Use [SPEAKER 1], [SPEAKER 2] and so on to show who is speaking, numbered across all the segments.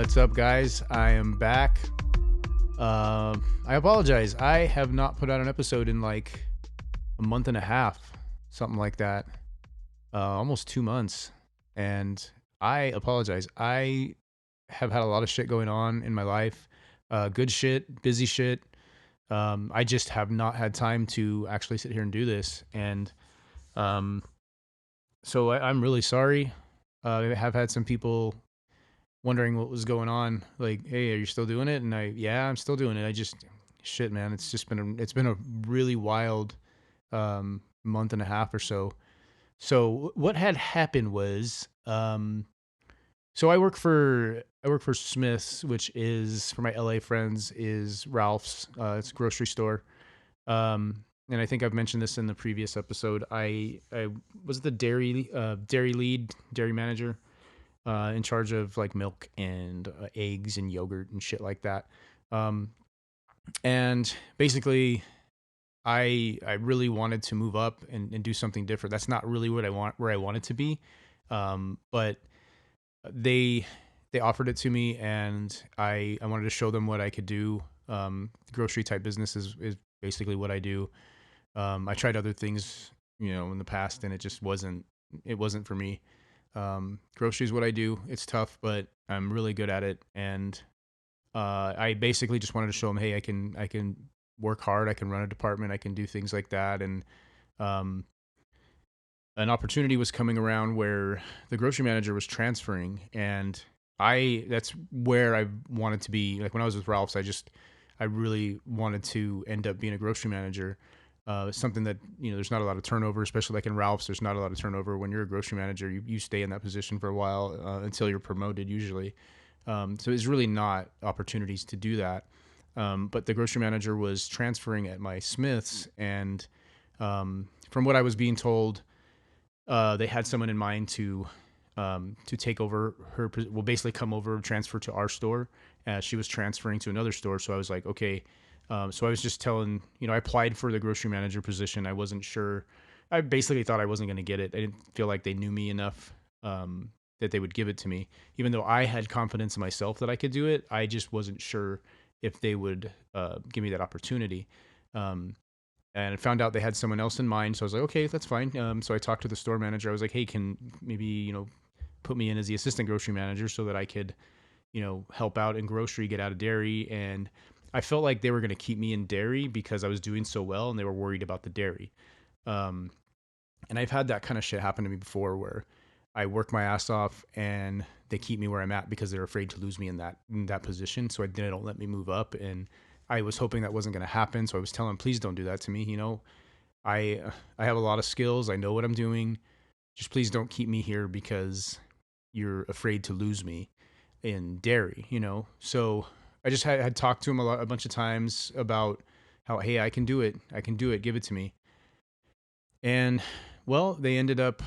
[SPEAKER 1] What's up, guys? I am back. I apologize. I have not put out an episode in like a month and a half, something like that. Almost 2 months. And I apologize. I have had a lot of shit going on in my life. Good shit, busy shit. I just have not had time to actually sit here and do this. And um, so I'm really sorry. I have had some people wondering what was going on. Like, hey, are you still doing it? And yeah, I'm still doing it. Shit, man. It's been a really wild month and a half or so. So what had happened was, so I work for Smith's, which is for my LA friends is Ralph's. It's a grocery store. And I think I've mentioned this in the previous episode. I was the dairy lead, dairy manager, in charge of like milk and eggs and yogurt and shit like that. Um, and basically, I really wanted to move up and do something different. That's not really what I want where I wanted to be, but they they offered it to me, and I wanted to show them what I could do. Grocery type business is basically what I do. I tried other things, in the past, and it wasn't for me. Grocery is what I do. It's tough, but I'm really good at it. And I basically just wanted to show them, hey, I can work hard. I can run a department. I can do things like that. And um, an opportunity was coming around where the grocery manager was transferring, and that's where I wanted to be. Like when I was with Ralph's, I really wanted to end up being a grocery manager. Something that, there's not a lot of turnover, especially like in Ralph's. There's not a lot of turnover. When you're a grocery manager, you stay in that position for a while until you're promoted usually. So there's really not opportunities to do that. But the grocery manager was transferring at my Smith's, and from what I was being told, they had someone in mind to take over well, basically come over, transfer to our store. She was transferring to another store, so I was like, okay. So I was just telling, I applied for the grocery manager position. I wasn't sure. I basically thought I wasn't going to get it. I didn't feel like they knew me enough that they would give it to me. Even though I had confidence in myself that I could do it, I just wasn't sure if they would give me that opportunity. And I found out they had someone else in mind. So I was like, okay, that's fine. So I talked to the store manager. I was like, hey, can maybe, put me in as the assistant grocery manager so that I could, help out in grocery, get out of dairy. And I felt like they were going to keep me in dairy because I was doing so well, and they were worried about the dairy. Um, and I've had that kind of shit happen to me before where I work my ass off and they keep me where I'm at because they're afraid to lose me in that position. So they don't let me move up. And I was hoping that wasn't going to happen. So I was telling them, please don't do that to me. I have a lot of skills. I know what I'm doing. Just please don't keep me here because you're afraid to lose me in dairy, So I just had talked to him a bunch of times about how, hey, I can do it. I can do it. Give it to me. And well, they ended up,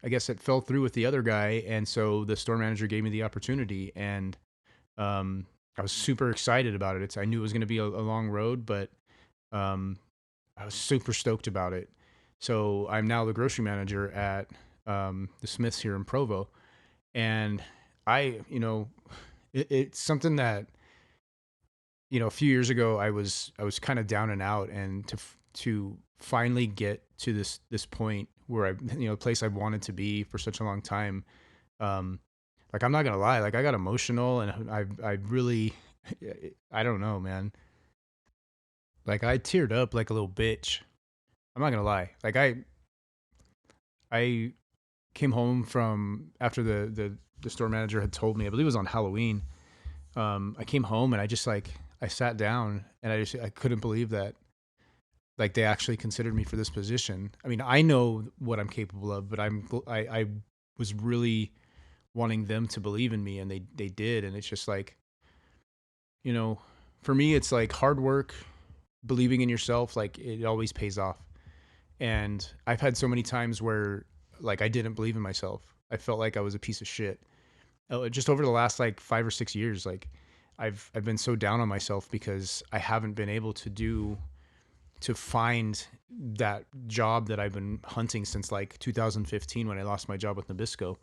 [SPEAKER 1] I guess it fell through with the other guy. And so the store manager gave me the opportunity, and I was super excited about it. I knew it was going to be a long road, but I was super stoked about it. So I'm now the grocery manager at the Smiths here in Provo. And it's something that, a few years ago I was kind of down and out, and to finally get to this point where the place I've wanted to be for such a long time. Like, I'm not gonna lie, like I got emotional, and I really, I don't know, man. Like, I teared up like a little bitch. I'm not gonna lie. Like, I came home from after the store manager had told me, I believe it was on Halloween. I came home and I sat down, and I couldn't believe that, like, they actually considered me for this position. I mean, I know what I'm capable of, but I was really wanting them to believe in me, and they did. And it's just like, you know, for me, it's like hard work, believing in yourself, like it always pays off. And I've had so many times where like I didn't believe in myself. I felt like I was a piece of shit. Just over the last like 5 or 6 years, like I've been so down on myself because I haven't been able to find that job that I've been hunting since like 2015 when I lost my job with Nabisco.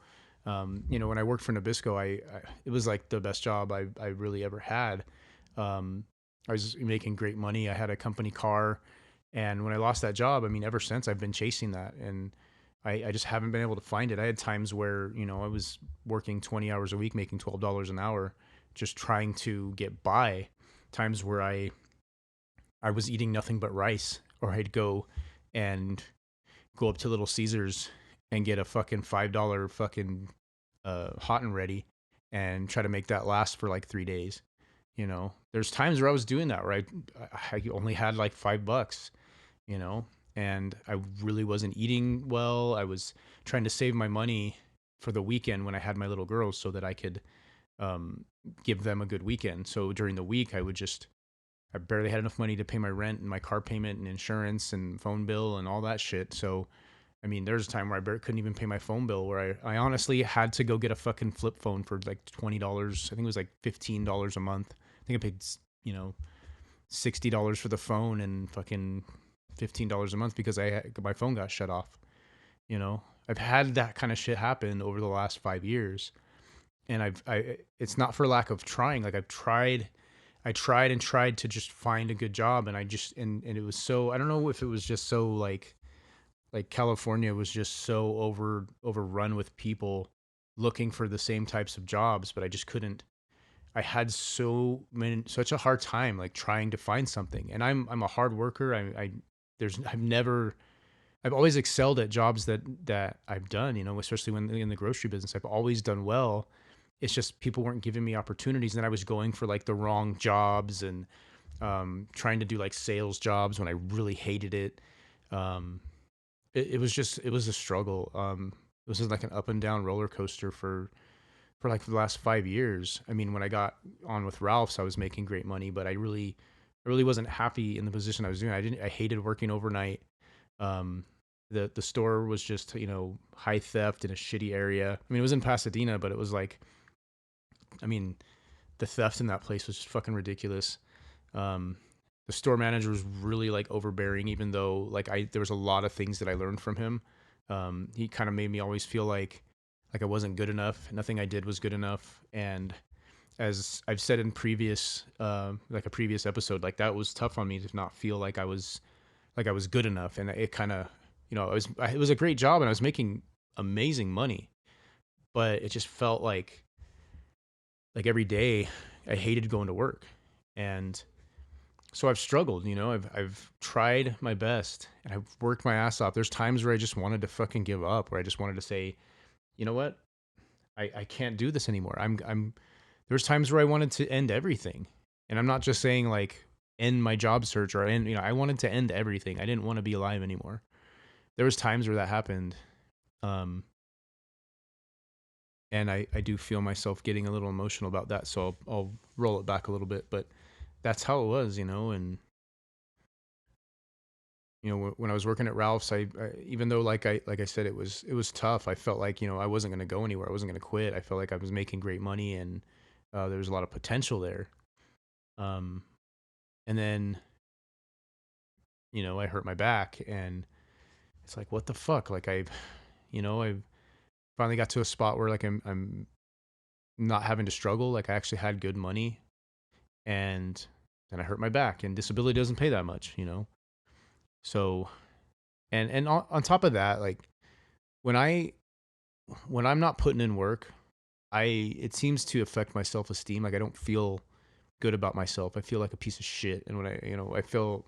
[SPEAKER 1] When I worked for Nabisco, it was like the best job I really ever had. Um, I was making great money. I had a company car, and when I lost that job, I mean, ever since I've been chasing that, and I just haven't been able to find it. I had times where I was working 20 hours a week, making $12 an hour, just trying to get by. Times where I was eating nothing but rice, or I'd go up to Little Caesars and get a fucking $5 fucking hot and ready, and try to make that last for like 3 days. There's times where I was doing that, right? I only had like $5, you know, and I really wasn't eating well. I was trying to save my money for the weekend when I had my little girls so that I could um, give them a good weekend. So during the week, I barely had enough money to pay my rent and my car payment and insurance and phone bill and all that shit. So, I mean, there's a time where couldn't even pay my phone bill, where I honestly had to go get a fucking flip phone for like $20. I think it was like $15 a month. I think I paid, you know, $60 for the phone and fucking $15 a month because my phone got shut off. I've had that kind of shit happen over the last 5 years, and it's not for lack of trying. Like I tried and tried to just find a good job, and and it was so, I don't know if it was just so like California was just so overrun with people looking for the same types of jobs, but I just couldn't. I had such a hard time like trying to find something, and I'm a hard worker. I've always excelled at jobs that I've done. Especially when in the grocery business, I've always done well. It's just people weren't giving me opportunities, and I was going for like the wrong jobs, and trying to do like sales jobs when I really hated it. Um, it was a struggle. It was just like an up and down roller coaster for like the last 5 years. I mean, when I got on with Ralph's, I was making great money, but I really wasn't happy in the position I was doing. I hated working overnight. Um, the store was just, high theft in a shitty area. I mean, it was in Pasadena, but it was like, I mean, the theft in that place was just fucking ridiculous. Um, the store manager was really like overbearing, even though like there was a lot of things that I learned from him. He kind of made me always feel like I wasn't good enough. Nothing I did was good enough. And as I've said in like a previous episode, like that was tough on me to not feel like I was good enough. And it kind of, it was a great job, and I was making amazing money, but it just felt like every day I hated going to work. And so I've struggled, I've tried my best, and I've worked my ass off. There's times where I just wanted to fucking give up, where I just wanted to say, you know what? I can't do this anymore. There's times where I wanted to end everything. And I'm not just saying like end my job search or end, I wanted to end everything. I didn't want to be alive anymore. There was times where that happened. Um, and I do feel myself getting a little emotional about that. So I'll roll it back a little bit, but that's how it was, and when I was working at Ralph's, even though like I said, it was tough. I felt like I wasn't going to go anywhere. I wasn't going to quit. I felt like I was making great money, and there was a lot of potential there. Um, and then I hurt my back, and it's like, what the fuck? Like I've finally got to a spot where like I'm not having to struggle. Like I actually had good money, and then I hurt my back, and disability doesn't pay that much. So and on top of that, like when I when I'm not putting in work, it seems to affect my self esteem. Like I don't feel good about myself. I feel like a piece of shit. And I feel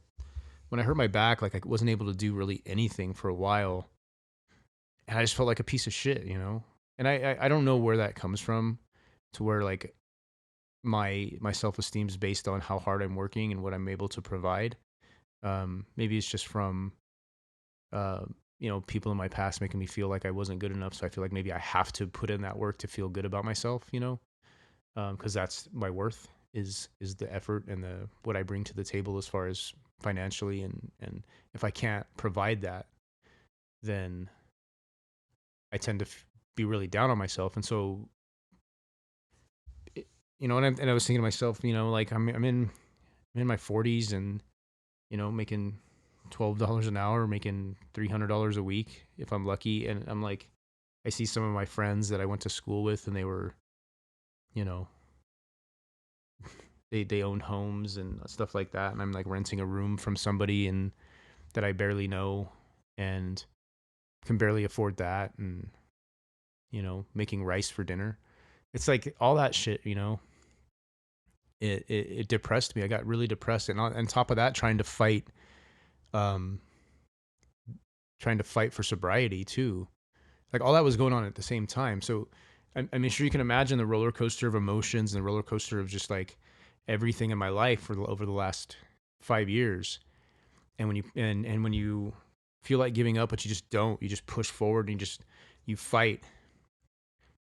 [SPEAKER 1] when I hurt my back, like I wasn't able to do really anything for a while, and I just felt like a piece of shit. And I don't know where that comes from, to where like my self esteem is based on how hard I'm working and what I'm able to provide. Maybe it's just from uh, people in my past making me feel like I wasn't good enough. So I feel like maybe I have to put in that work to feel good about myself. Because that's my worth is the effort and the what I bring to the table as far as financially, and if I can't provide that, then I tend to be really down on myself. And so, and I was thinking to myself, like I'm in my 40s, and making $12 an hour, making $300 a week if I'm lucky, and I'm like, I see some of my friends that I went to school with, and they were, you know, they owned homes and stuff like that, and I'm like renting a room from somebody and that I barely know and can barely afford that, and making rice for dinner. It's like all that shit, it depressed me. I got really depressed, and on top of that, um, trying to fight for sobriety too. Like all that was going on at the same time. So, I mean, sure you can imagine the roller coaster of emotions and the roller coaster of just like everything in my life over the last 5 years. And when you feel like giving up, but you just don't, you just push forward and you fight,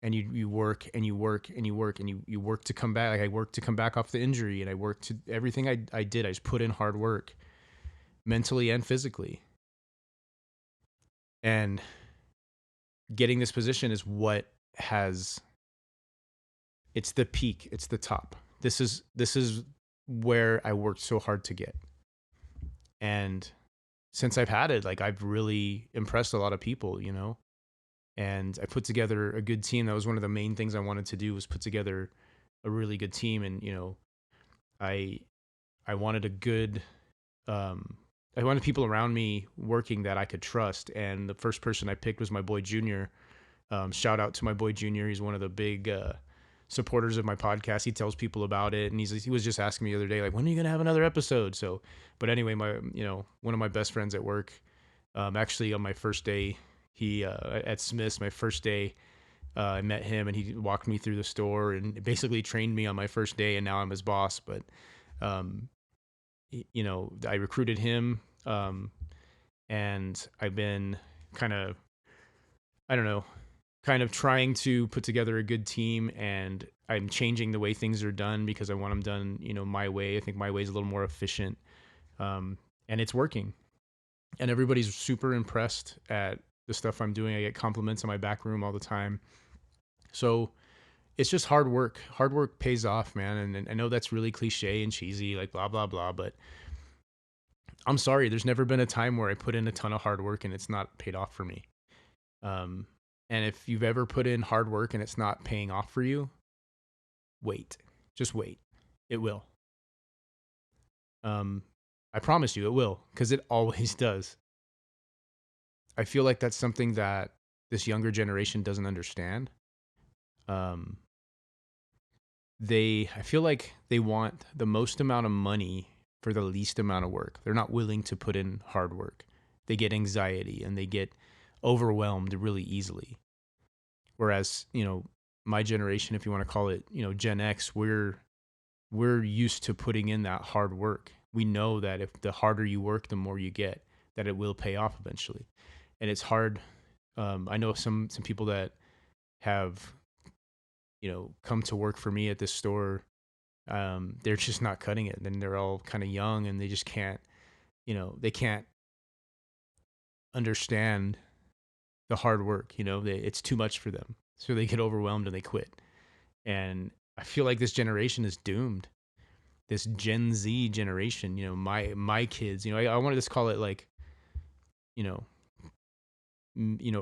[SPEAKER 1] and you work and you work and you work and you work to come back. Like I worked to come back off the injury, and I worked to everything I did. I just put in hard work mentally and physically. And getting this position is what has it's the peak, it's the top. This is where I worked so hard to get. And since I've had it, like I've really impressed a lot of people, and I put together a good team. That was one of the main things I wanted to do, was put together a really good team. And I I wanted a good I wanted people around me working that I could trust. And the first person I picked was my boy Junior. Shout out to my boy Junior. He's one of the big supporters of my podcast. He tells people about it, and he was just asking me the other day, like, when are you gonna have another episode? So, but anyway, one of my best friends at work, actually on my first day, he at Smith's, my first day, I met him, and he walked me through the store and basically trained me on my first day, and now I'm his boss. But um, I recruited him, and I've been kind of, I don't know, kind of trying to put together a good team, and I'm changing the way things are done because I want them done, my way. I think my way is a little more efficient, and it's working. And everybody's super impressed at the stuff I'm doing. I get compliments in my back room all the time. So it's just hard work. Hard work pays off, man. And I know that's really cliche and cheesy, like blah blah blah, but I'm sorry. There's never been a time where I put in a ton of hard work and it's not paid off for me. Um, and if you've ever put in hard work and it's not paying off for you, wait. Just wait. It will. Um, I promise you it will, because it always does. I feel like that's something that this younger generation doesn't understand. Um, I feel like they want the most amount of money for the least amount of work. They're not willing to put in hard work. They get anxiety and they get overwhelmed really easily. Whereas, my generation, if you want to call it, Gen X, we're used to putting in that hard work. We know that if the harder you work, the more you get, that it will pay off eventually. And it's hard. I know some people that have, come to work for me at this store. They're just not cutting it. And they're all kind of young, and they just can't, they can't understand the hard work. It's too much for them. So they get overwhelmed and they quit. And I feel like this generation is doomed. This Gen Z generation, my kids, I wanted to just call it like, you know,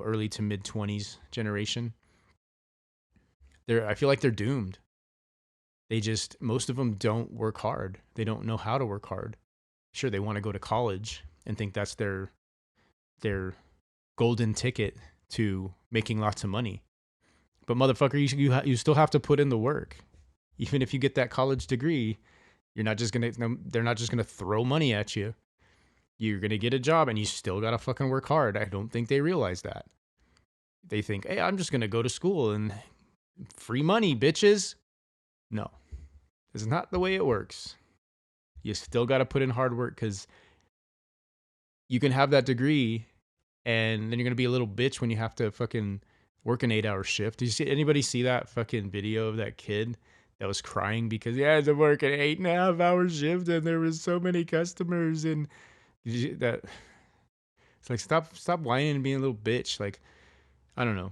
[SPEAKER 1] early to mid 20s generation. I feel like they're doomed. Most of them don't work hard. They don't know how to work hard. Sure, they want to go to college and think that's their golden ticket to making lots of money. But motherfucker, you still have to put in the work. Even if you get that college degree, they're not just gonna throw money at you. You're gonna get a job, and you still gotta fucking work hard. I don't think they realize that. They think, hey, I'm just gonna go to school and free money, bitches. No, it's not the way it works. You still gotta put in hard work, because you can have that degree, and then you're gonna be a little bitch when you have to fucking work an 8-hour shift. Did you see anybody see that fucking video of that kid that was crying because he had to work an 8.5-hour shift and there was so many customers? And that it's like, stop whining and being a little bitch. Like, I don't know.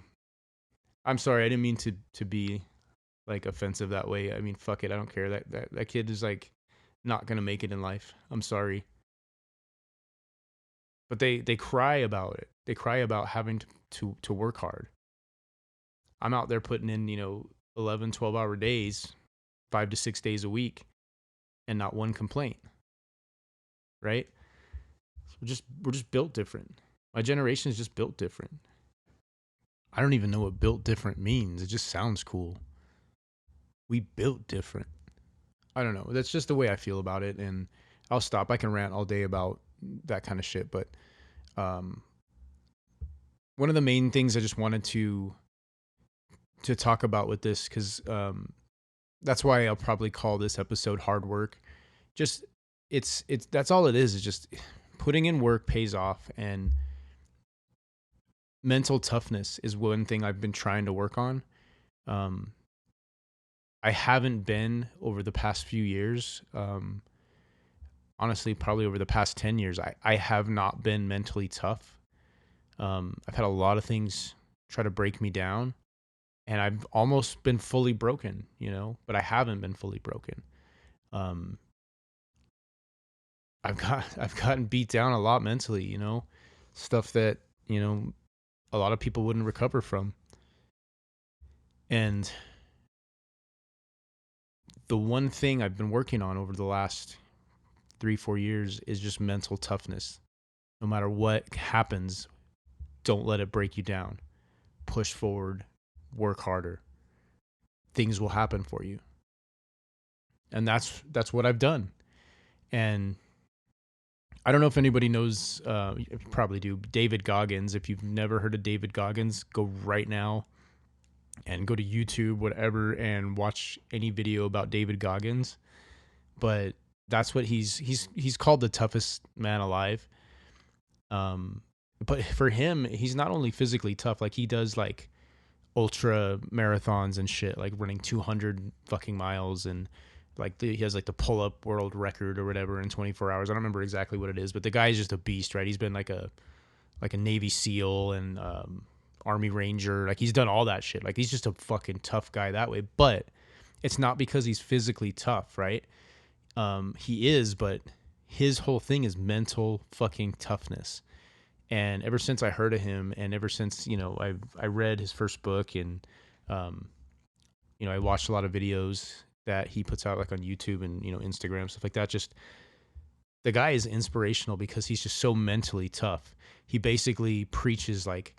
[SPEAKER 1] I'm sorry, I didn't mean to be like offensive that way. I mean, fuck it, I don't care. That kid is like not gonna make it in life. I'm sorry. But they cry about it. They cry about having to work hard. I'm out there putting in, 11, 12-hour days, 5 to 6 days a week, and not one complaint, right? We're just built different. My generation is just built different. I don't even know what built different means. It just sounds cool. We built different. I don't know. That's just the way I feel about it, and I'll stop. I can rant all day about that kind of shit, but um, one of the main things I just wanted to talk about with this, because that's why I'll probably call this episode "Hard Work." Just it's that's all it is. It's just putting in work pays off, and mental toughness is one thing I've been trying to work on. Um, I haven't been over the past few years. Honestly, probably over the past 10 years, I have not been mentally tough. I've had a lot of things try to break me down, and I've almost been fully broken, but I haven't been fully broken. Um, I've gotten beat down a lot mentally, stuff that, a lot of people wouldn't recover from. And the one thing I've been working on over the last 3-4 years is just mental toughness. No matter what happens, don't let it break you down. Push forward, work harder. Things will happen for you. And that's what I've done. And I don't know if anybody knows, you probably do, David Goggins. If you've never heard of David Goggins, go right now and go to YouTube, whatever, and watch any video about David Goggins. But that's what he's called the toughest man alive. But for him, he's not only physically tough, like he does like ultra marathons and shit, like running 200 fucking miles, and like he has like the pull up world record or whatever in 24 hours. I don't remember exactly what it is, but the guy is just a beast, right? He's been like a Navy SEAL and Army Ranger. Like he's done all that shit. Like he's just a fucking tough guy that way. But it's not because he's physically tough, right? He is, but his whole thing is mental fucking toughness. And ever since I heard of him, and ever since, I read his first book, and I watched a lot of videos that he puts out like on YouTube and, Instagram, stuff like that. Just the guy is inspirational because he's just so mentally tough. He basically preaches like,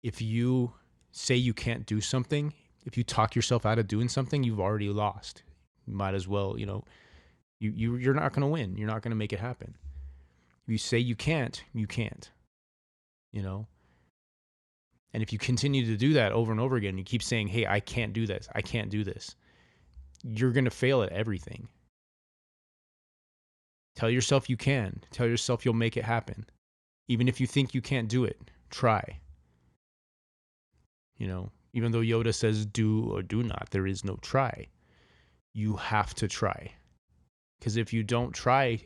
[SPEAKER 1] if you say you can't do something, if you talk yourself out of doing something, you've already lost. You might as well, you're not going to win. You're not going to make it happen. If you say you can't, you can't. And if you continue to do that over and over again, you keep saying, hey, I can't do this, I can't do this, you're going to fail at everything. Tell yourself you can. Tell yourself you'll make it happen. Even if you think you can't do it, try. Even though Yoda says do or do not, there is no try. You have to try. Because if you don't try,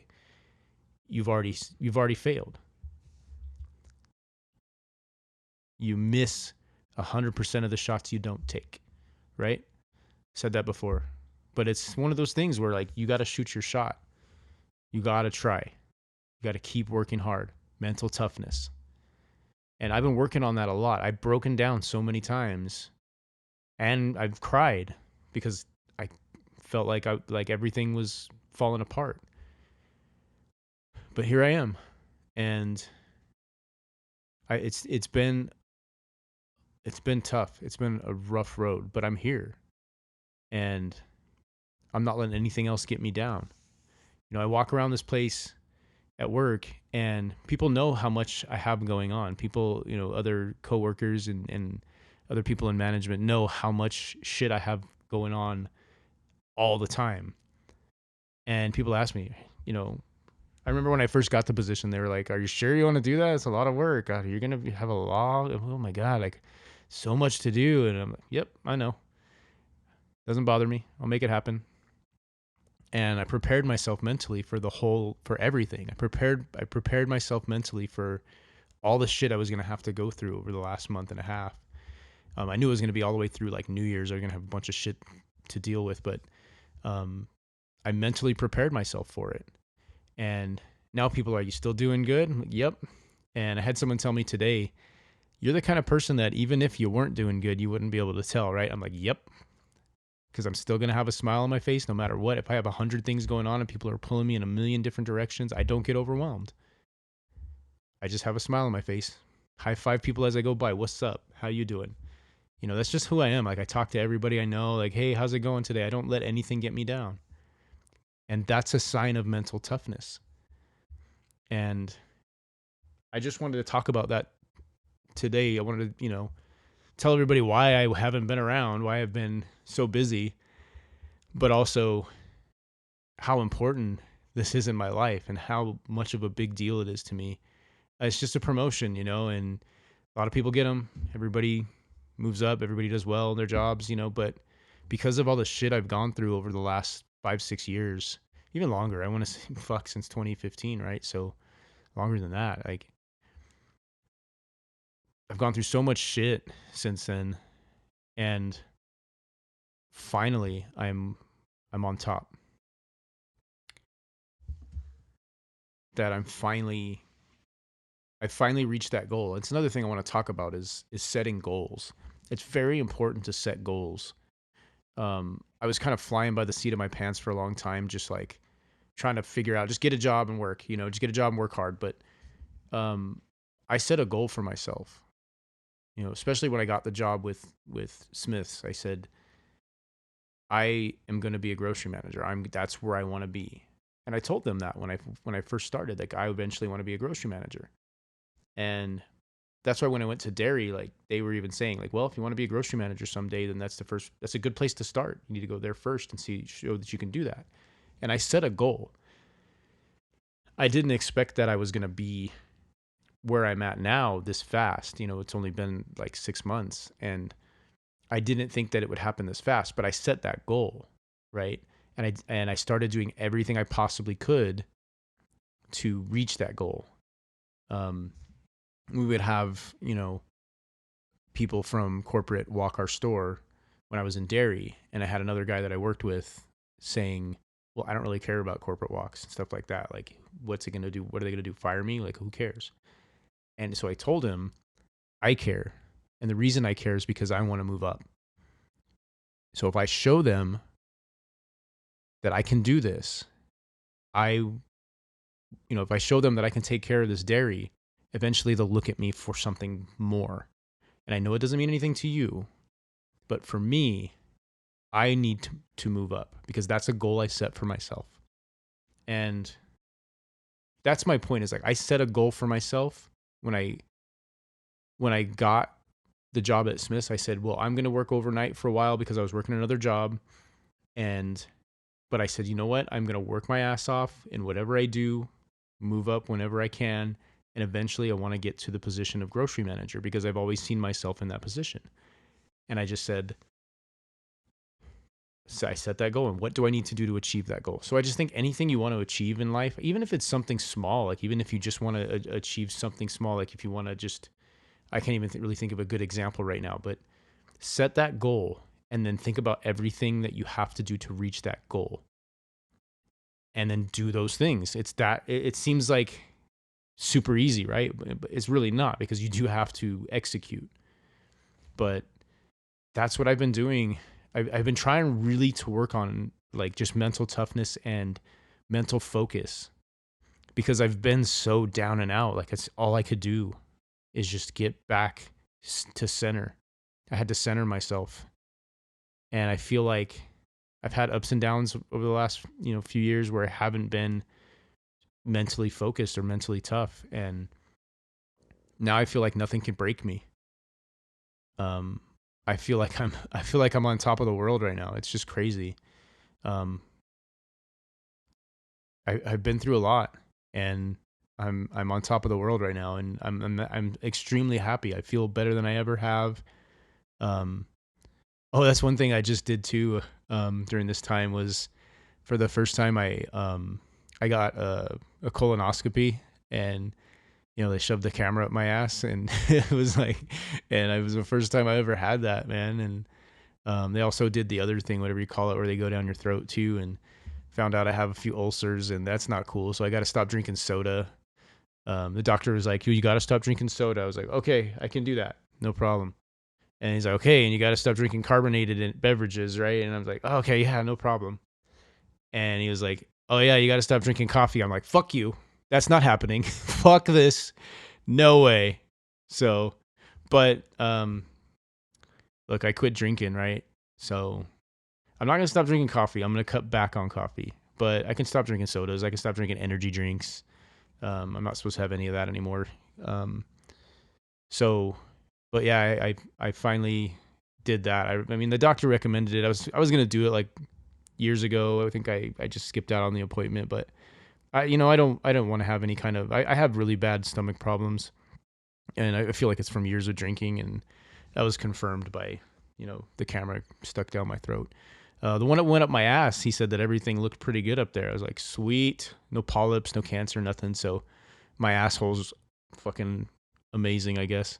[SPEAKER 1] you've already failed. You miss 100% of the shots you don't take, right? Said that before. But it's one of those things where like you got to shoot your shot. You got to try. You got to keep working hard. Mental toughness. And I've been working on that a lot. I've broken down so many times, and I've cried because I felt like everything was falling apart. But here I am, and it's been tough. It's been a rough road, but I'm here, and I'm not letting anything else get me down. I walk around this place at work, and people know how much I have going on. People, other coworkers and other people in management know how much shit I have going on all the time. And people ask me, I remember when I first got the position, they were like, are you sure you want to do that? It's a lot of work. God, you're going to have a lot. Oh my God, like so much to do. And I'm like, yep, I know. Doesn't bother me. I'll make it happen. And I prepared myself mentally for everything. I prepared myself mentally for all the shit I was going to have to go through over the last month and a half. I knew it was going to be all the way through like New Year's. I was going to have a bunch of shit to deal with, but I mentally prepared myself for it. And now people are, you still doing good? I'm like, yep. And I had someone tell me today, you're the kind of person that even if you weren't doing good, you wouldn't be able to tell, right? I'm like, yep, because I'm still going to have a smile on my face no matter what. If I have 100 things going on and people are pulling me in a million different directions, I don't get overwhelmed. I just have a smile on my face. High five people as I go by. What's up? How you doing? You know, that's just who I am. Like, I talk to everybody I know, like, hey, how's it going today? I don't let anything get me down. And that's a sign of mental toughness. And I just wanted to talk about that today. I wanted to, tell everybody why I haven't been around, why I've been so busy, but also how important this is in my life and how much of a big deal it is to me. It's just a promotion, and a lot of people get them. Everybody moves up, everybody does well in their jobs, but because of all the shit I've gone through over the last 5-6 years, even longer, I want to say since 2015, right? So longer than that. Like, I've gone through so much shit since then, and finally I'm on top. That I finally reached that goal. It's another thing I want to talk about is setting goals. It's very important to set goals. I was kind of flying by the seat of my pants for a long time, just like trying to figure out, just get a job and work, just get a job and work hard. But I set a goal for myself, especially when I got the job with Smith's. I said, I am going to be a grocery manager. That's where I want to be. And I told them that when I first started, like, I eventually want to be a grocery manager. And that's why when I went to dairy, like, they were even saying, like, well, if you want to be a grocery manager someday, then that's a good place to start. You need to go there first and show that you can do that. And I set a goal. I didn't expect that I was going to be where I'm at now this fast. It's only been like 6 months, and I didn't think that it would happen this fast, but I set that goal, right? And I started doing everything I possibly could to reach that goal. We would have, people from corporate walk our store when I was in dairy, and I had another guy that I worked with saying, well, I don't really care about corporate walks and stuff like that. Like, what's it going to do? What are they going to do? Fire me? Like, who cares? And so I told him, I care. And the reason I care is because I want to move up. So if I show them that I can do this, if I show them that I can take care of this dairy, eventually they'll look at me for something more. And I know it doesn't mean anything to you, but for me, I need to move up because that's a goal I set for myself. And that's my point, is like, I set a goal for myself when I got the job at Smith's. I said, well, I'm going to work overnight for a while because I was working another job. But I said, you know what? I'm going to work my ass off in whatever I do, move up whenever I can. And eventually I want to get to the position of grocery manager because I've always seen myself in that position. And I just said, so I set that goal, and what do I need to do to achieve that goal? So I just think anything you want to achieve in life, even if it's something small, like even if you just want to achieve something small, like if you want to just, I can't even really think of a good example right now, but set that goal and then think about everything that you have to do to reach that goal. And then do those things. It seems like super easy, right? But it's really not, because you do have to execute. But that's what I've been doing. I've been trying really to work on, like, just mental toughness and mental focus, because I've been so down and out. Like, it's all I could do is just get back to center. I had to center myself. And I feel like I've had ups and downs over the last, few years where I haven't been mentally focused or mentally tough. And now I feel like nothing can break me. I feel like I'm on top of the world right now. It's just crazy. I've been through a lot, and I'm on top of the world right now, and I'm extremely happy. I feel better than I ever have. That's one thing I just did too. During this time was, for the first time, I got a colonoscopy, and they shoved the camera up my ass, and it was like, and it was the first time I ever had that, man. And they also did the other thing, whatever you call it, where they go down your throat too, and found out I have a few ulcers, and that's not cool. So I got to stop drinking soda. The doctor was like, you got to stop drinking soda. I was like, okay, I can do that. No problem. And he's like, okay, and you got to stop drinking carbonated beverages, right? And I was like, oh, okay, yeah, no problem. And he was like, oh, yeah, you got to stop drinking coffee. I'm like, fuck you. That's not happening. Fuck this. No way. So, but, look, I quit drinking, right? So I'm not going to stop drinking coffee. I'm going to cut back on coffee, but I can stop drinking sodas. I can stop drinking energy drinks. I'm not supposed to have any of that anymore. But yeah, I finally did that. I mean, the doctor recommended it. I was going to do it like years ago. I think I just skipped out on the appointment, but I don't want to have any kind of, I have really bad stomach problems, and I feel like it's from years of drinking, and that was confirmed by, the camera stuck down my throat. The one that went up my ass, he said that everything looked pretty good up there. I was like, sweet, no polyps, no cancer, nothing. So my asshole's fucking amazing, I guess.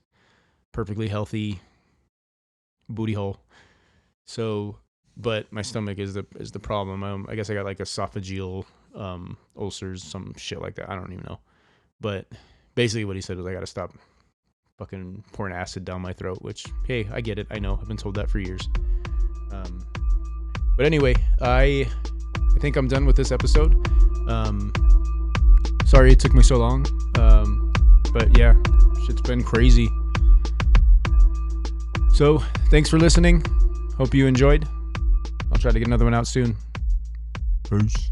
[SPEAKER 1] Perfectly healthy booty hole. So, but my stomach is the problem. I guess I got like esophageal ulcers, some shit like that. I don't even know. But basically what he said was I got to stop fucking pouring acid down my throat, which, hey, I get it. I know. I've been told that for years. But anyway, I think I'm done with this episode. Sorry it took me so long. But yeah, shit's been crazy. So thanks for listening. Hope you enjoyed. I'll try to get another one out soon. Peace.